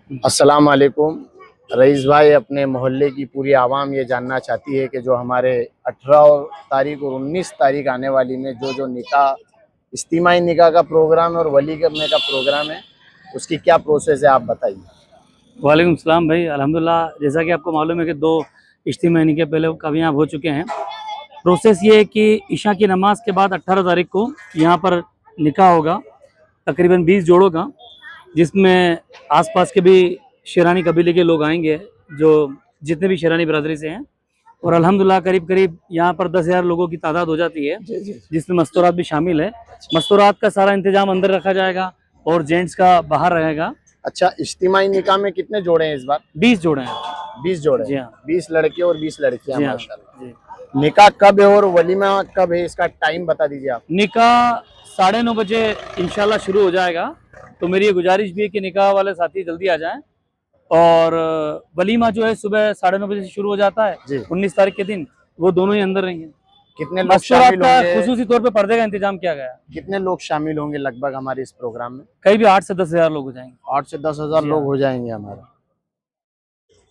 अस्सलाम वालेकुम। रईस भाई, अपने मोहल्ले की पूरी आवाम ये जानना चाहती है कि जो हमारे 18 तारीख और 19 तारीख आने वाली में जो निकाह, इज्तिमाई निकाह का प्रोग्राम है और वली करने का प्रोग्राम है, उसकी क्या प्रोसेस है, आप बताइए। वालेकुम सलाम भाई। अल्हम्दुलिल्लाह, जैसा कि आपको मालूम है कि 2 इज्तिमाई निकाह पहले कामयाब हो चुके हैं। प्रोसेस ये है कि इशा की नमाज के बाद 18 तारीख को यहाँ पर निकाह होगा, तकरीबन 20 जोड़ों का, जिसमें आसपास के भी शेरानी कबीले के लोग आएंगे, जो जितने भी शेरानी बरादरी से हैं। और अल्हम्दुलिल्लाह करीब करीब यहाँ पर 10,000 लोगों की तादाद हो जाती है, जिसमें मस्तूरात भी शामिल है। मस्तूरात का सारा इंतजाम अंदर रखा जाएगा और जेंट्स का बाहर रहेगा। अच्छा, इज्तिमाई निकाह में कितने जोड़े हैं इस बार? 20 जोड़े हैं। 20 जोड़े। जी हाँ। 20 लड़के और 20 लड़कियां, जी हाँ। माशाल्लाह। जी। निकाह कब है और वलीमा कब है, इसका टाइम बता दीजिए आप। निकाह 9:30 बजे इंशाल्लाह शुरू हो जाएगा। तो मेरी ये गुजारिश भी है कि निकाह वाले साथी जल्दी आ जाएं। और वलीमा जो है सुबह 9:30 बजे से शुरू हो जाता है। 19 तारीख के दिन वो दोनों ही अंदर रहेंगे। कितने लोग शामिल होंगे? खुसूसी तौर पे पर्दे का इंतजाम किया गया है। कितने लोग शामिल होंगे लगभग हमारे इस प्रोग्राम में? कहीं भी 8 से 10,000 लोग हो जाएंगे। 8 से 10,000 लोग हो जाएंगे हमारे।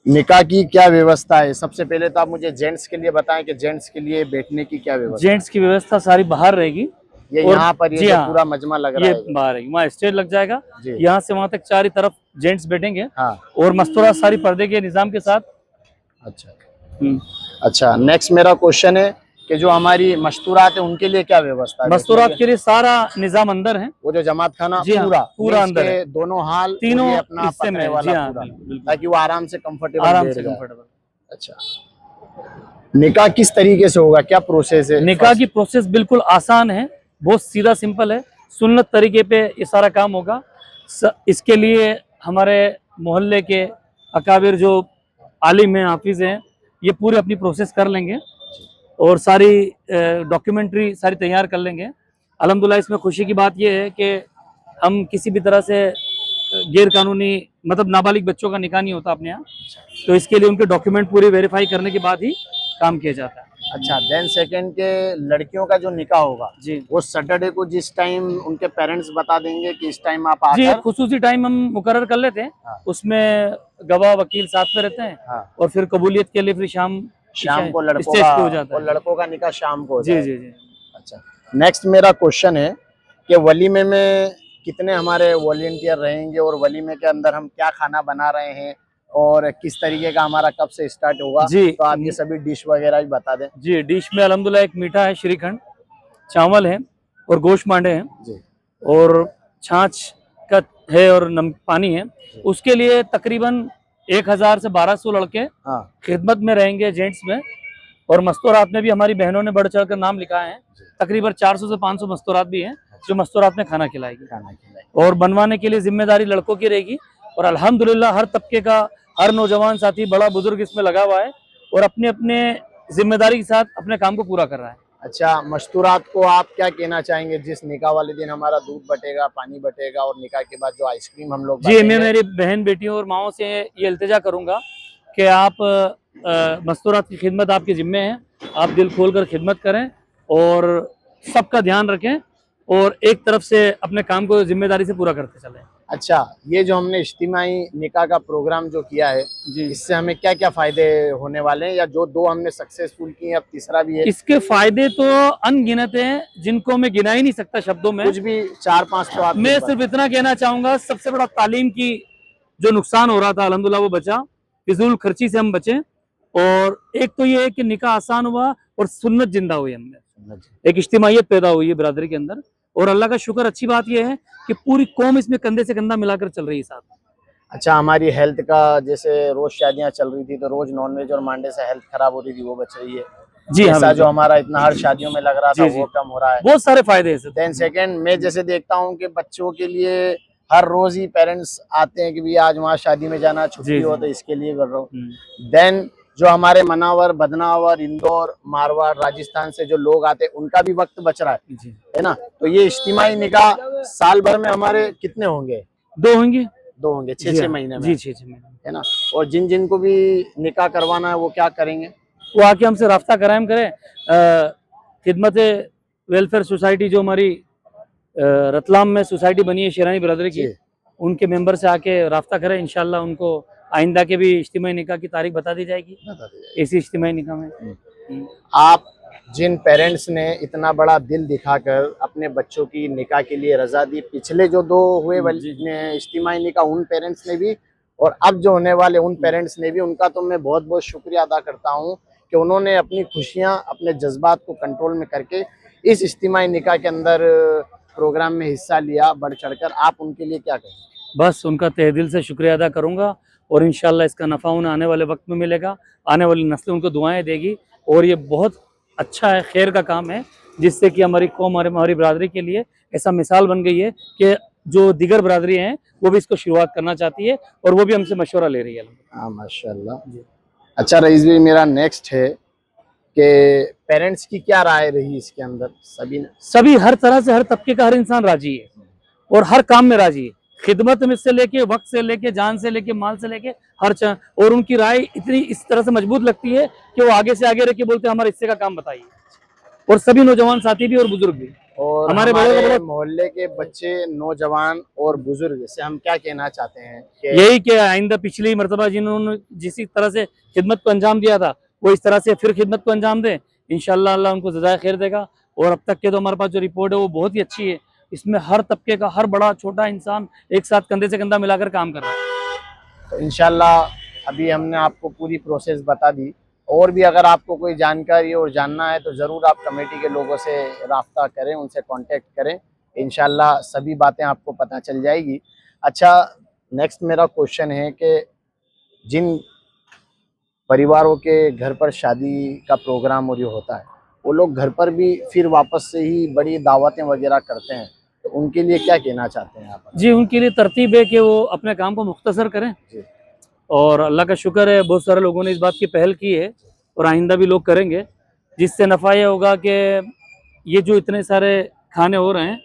निकाह की क्या व्यवस्था है? सबसे पहले तो आप मुझे जेंट्स के लिए बताएं कि जेंट्स के लिए बैठने की क्या व्यवस्था? जेंट्स की व्यवस्था सारी बाहर रहेगी। ये यहाँ पर ये जो पूरा मजमा लग रहा है, ये बाहर है, वहाँ स्टेज लग जाएगा। यहाँ से वहाँ तक चारों तरफ जेंट्स बैठेंगे। हाँ। और मस्तूरात सारी पर्दे के निजाम के साथ। अच्छा। अच्छा, नेक्स्ट मेरा क्वेश्चन है कि जो हमारी मस्तूरात है उनके लिए क्या व्यवस्था है? मस्तूरात के लिए सारा निजाम अंदर है। वो जो जमात खाना पूरा अंदर है, दोनों हाल तीनों अपना हिस्से में, ताकि वो आराम से कंफर्टेबल। अच्छा, निकाह किस तरीके से होगा, क्या प्रोसेस है? निकाह की प्रोसेस बिल्कुल आसान है, बहुत सीधा सिंपल है। सुन्नत तरीके पे ये सारा काम होगा। इसके लिए हमारे मोहल्ले के अकाबिर जो आलिम हैं, हाफिज हैं, ये पूरी अपनी प्रोसेस कर लेंगे और सारी डॉक्यूमेंट्री सारी तैयार कर लेंगे। अल्हम्दुलिल्लाह, इसमें खुशी की बात यह है कि हम किसी भी तरह से गैर कानूनी, मतलब नाबालिग बच्चों का निकाह नहीं होता अपने यहाँ। तो इसके लिए उनके डॉक्यूमेंट पूरी वेरीफाई करने के बाद ही काम किया जाता है। अच्छा, देन सेकंड के लड़कियों का जो निकाह होगा जी, वो सैटरडे को जिस टाइम उनके पेरेंट्स बता देंगे कि इस टाइम आप आकर। जी, एक खुसूसी टाइम हम मुकर्रर कर लेते हैं। हाँ। उसमें गवाह वकील साथ में रहते हैं। हाँ। और फिर कबूलियत के लिए फिर शाम को लड़कों का निकाह शाम को। जी जी जी। अच्छा, नेक्स्ट मेरा क्वेश्चन है कि वलीमे में कितने हमारे वॉलंटियर रहेंगे और वलीमे के अंदर हम क्या खाना बना रहे हैं और किस तरीके का हमारा कब से स्टार्ट होगा? जी, तो आप ये सभी डिश वगैरह भी बता दें। जी, डिश में अल्हम्दुलिल्लाह एक मीठा है, श्रीखंड, चावल है और गोश्त मांडे हैं जी, और छाछ का है और पानी है। उसके लिए तकरीबन 1000 से 1200 लड़के खिदमत में रहेंगे जेंट्स में। और मस्तूरात में भी हमारी बहनों ने बढ़ चढ़कर नाम लिखा है। तकरीबन 400 से 500 मस्तूरात भी हैं जो मस्तूरात में खाना खिलाएगी। और बनवाने के लिए जिम्मेदारी लड़कों की रहेगी। और अल्हम्दुलिल्लाह हर तबके का, हर नौजवान साथी, बड़ा बुजुर्ग इसमें लगा हुआ है और अपने अपने जिम्मेदारी के साथ अपने काम को पूरा कर रहा है। अच्छा, मस्तूरात को आप क्या कहना चाहेंगे? जिस निकाह वाले दिन हमारा दूध बटेगा, पानी बटेगा और निकाह के बाद जो आइसक्रीम हम लोग जी, मैं मेरी बहन बेटियों और माओं से ये इल्तिजा करूंगा कि आप मस्तूरात की खिदमत आपके जिम्मे है। आप दिल खोलकर खिदमत करें और सबका ध्यान रखें और एक तरफ से अपने काम को जिम्मेदारी से पूरा करते चलें। अच्छा, ये जो हमने इज्तिमाई निकाह का प्रोग्राम जो किया है, इससे हमें क्या क्या फायदे होने वाले हैं, या जो 2 हमने सक्सेसफुल किए अब तीसरा भी है? इसके फायदे तो अनगिनत हैं, जिनको मैं गिना ही नहीं सकता शब्दों में। कुछ भी 4-5 तो आप। मैं सिर्फ इतना कहना चाहूंगा, सबसे बड़ा तालीम की जो नुकसान हो रहा था अल्हम्दुलिल्लाह वो बचा, फिजूल खर्ची से हम बचे। और एक तो ये है कि निकाह आसान हुआ और सुन्नत जिंदा हुई, हमने एक इज्तिमाइयत पैदा हुई है बिरादरी के अंदर। और अल्लाह का शुक्र, अच्छी बात यह है कि पूरी कौम इसमें कंधे से कंधा मिलाकर चल रही है साथ। अच्छा, हमारी हेल्थ का, जैसे रोज शादियां चल रही थी तो रोज नॉनवेज और मांडे से हेल्थ खराब हो रही थी, वो बच रही है। जी हाँ, जो हमारा इतना हर शादियों में लग रहा था वो कम हो रहा है। बहुत सारे फायदे हैं। देन सेकंड, मैं जैसे देखता हूँ कि बच्चों के लिए हर रोज ही पेरेंट्स आते हैं कि भी आज वहाँ शादी में जाना, छुट्टी हो, तो इसके लिए कर रहा हूँ। देन जो हमारे मनावर, बदनावर, इंदौर, मारवाड़, राजस्थान से जो लोग आते हैं उनका भी वक्त बच रहा है ना। तो ये इज्तिमाई निकाह साल भर में हमारे कितने होंगे? 2 होंगे। 2 होंगे 6-6 महीने में। जी, 6-6 महीने, है ना। और जिन जिन को भी निकाह करवाना है वो क्या करेंगे? वो आके हमसे राब्ता कायम करें। खिदमत वेलफेयर सोसाइटी जो हमारी रतलाम में सोसाइटी बनी है शेरानी बरादरी की, उनके मेंबर से आके राब्ता करें, इंशाल्लाह उनको आइंदा के भी इज्तिमाई निकाह की तारीख बता दी जाएगी बता दीजिए। इसी इज्तिमाई निकाह में। आप जिन पेरेंट्स ने इतना बड़ा दिल दिखाकर अपने बच्चों की निकाह के लिए रजा दी, पिछले जो 2 हुए इज्तिमाई निकाह उन पेरेंट्स ने भी, और अब जो होने वाले उन पेरेंट्स ने भी, उनका तो मैं बहुत बहुत शुक्रिया अदा करता हूँ कि उन्होंने अपनी खुशियाँ, अपने जज्बात को कंट्रोल में करके इस इज्तिमाई निकाह के अंदर प्रोग्राम में हिस्सा लिया बढ़ चढ़कर। आप उनके लिए क्या कहें? बस उनका तहे दिल से शुक्रिया अदा करूंगा और इंशाल्लाह इसका नफ़ा उन्हें आने वाले वक्त में मिलेगा, आने वाली नस्लें उनको दुआएं देगी और ये बहुत अच्छा है, खैर का काम है, जिससे कि हमारी कौम, हमारी बरादरी के लिए ऐसा मिसाल बन गई है कि जो दीगर बरादरी हैं वो भी इसको शुरुआत करना चाहती है और वो भी हमसे मशवरा ले रही है। हाँ, माशाल्लाह। अच्छा रईस भाई, मेरा नेक्स्ट है कि पेरेंट्स की क्या राय रही इसके अंदर? सभी हर तरह से, हर तबके का हर इंसान राजी है और हर काम में राजी है, खिदमत में से लेके, वक्त से लेके, जान से लेके, माल से लेके, और उनकी राय इतनी इस तरह से मजबूत लगती है कि वो आगे से आगे रह के बोलते हैं हमारे हिस्से का काम बताइए। और सभी नौजवान साथी भी और बुजुर्ग भी, और हमारे मोहल्ले के बच्चे, नौजवान और बुजुर्ग से हम क्या कहना चाहते हैं कि यही कि आइंदा पिछली मरतबा जिन्होंने जिस तरह से खिदमत को अंजाम दिया था वो इस तरह से फिर खिदमत को अंजाम दें, इंशाल्लाह अल्लाह उनको जज़ाए खैर देगा। और अब तक के तो हमारे पास जो रिपोर्ट है वो बहुत ही अच्छी है, इसमें हर तबके का, हर बड़ा छोटा इंसान एक साथ कंधे से कंधा मिलाकर काम कर रहा है। तो इंशाल्लाह अभी हमने आपको पूरी प्रोसेस बता दी, और भी अगर आपको कोई जानकारी और जानना है तो ज़रूर आप कमेटी के लोगों से राब्ता करें, उनसे कांटेक्ट करें, इंशाल्लाह सभी बातें आपको पता चल जाएगी। अच्छा, नेक्स्ट मेरा क्वेश्चन है कि जिन परिवारों के घर पर शादी का प्रोग्राम और ये होता है, वो लोग घर पर भी फिर वापस से ही बड़ी दावतें वगैरह करते हैं, तो उनके लिए क्या कहना चाहते हैं आप? जी, उनके लिए तरतीब है कि वो अपने काम को मुख्तसर करें जी। और अल्लाह का शुक्र है बहुत सारे लोगों ने इस बात की पहल की है और आइंदा भी लोग करेंगे, जिससे नफ़ा ये होगा कि ये जो इतने सारे खाने हो रहे हैं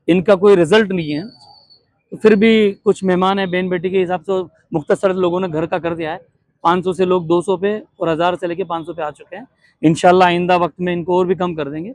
इनका कोई रिजल्ट नहीं है, तो फिर भी कुछ मेहमान हैं बहन बेटी के हिसाब से मुख्तसर लोगों ने घर का कर दिया है। 500 से लोग 200 पे और 1000 से लेके 500 पे आ चुके हैं। इंशाल्लाह आइंदा वक्त में इनको और भी कम कर देंगे।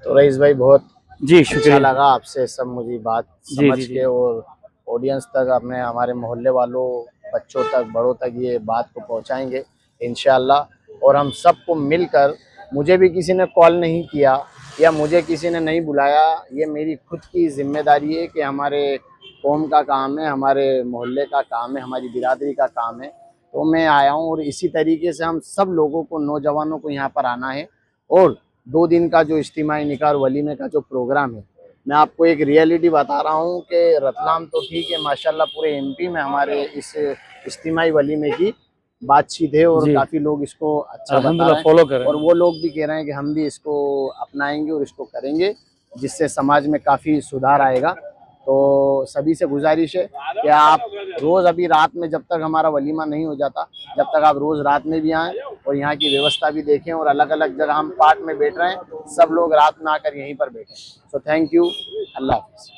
तो रईस भाई, बहुत जी शुक्रिया। अच्छा लगा आपसे सब मुझे बात समझ के, और ऑडियंस तक, अपने हमारे मोहल्ले वालों, बच्चों तक, बड़ों तक ये बात को पहुंचाएंगे इंशाल्लाह। और हम सबको मिलकर, मुझे भी किसी ने कॉल नहीं किया या मुझे किसी ने नहीं बुलाया, ये मेरी खुद की जिम्मेदारी है कि हमारे कौम का काम है, हमारे मोहल्ले का काम है, हमारी बिरादरी का काम है, तो मैं आया हूँ। और इसी तरीके से हम सब लोगों को, नौजवानों को यहाँ पर आना है। और 2 दिन का जो इज्तिमाई निकाह और वलीमे का जो प्रोग्राम है, मैं आपको एक रियलिटी बता रहा हूँ कि रतलाम तो ठीक है, माशाल्लाह पूरे एमपी में हमारे इस इज्तिमाई वलीमे की बातचीत है और काफ़ी लोग इसको अच्छा बता रहे हैं, फॉलो करें, और वो लोग भी कह रहे हैं कि हम भी इसको अपनाएंगे और इसको करेंगे, जिससे समाज में काफ़ी सुधार आएगा। तो सभी से गुजारिश है कि आप रोज़, अभी रात में जब तक हमारा वलीमा नहीं हो जाता, जब तक आप रोज़ रात में भी आएँ और यहाँ की व्यवस्था भी देखें, और अलग अलग जगह हम पार्ट में बैठ रहे हैं, सब लोग रात में आकर यहीं पर बैठें। सो थैंक यू, अल्लाह हाफ़िज़।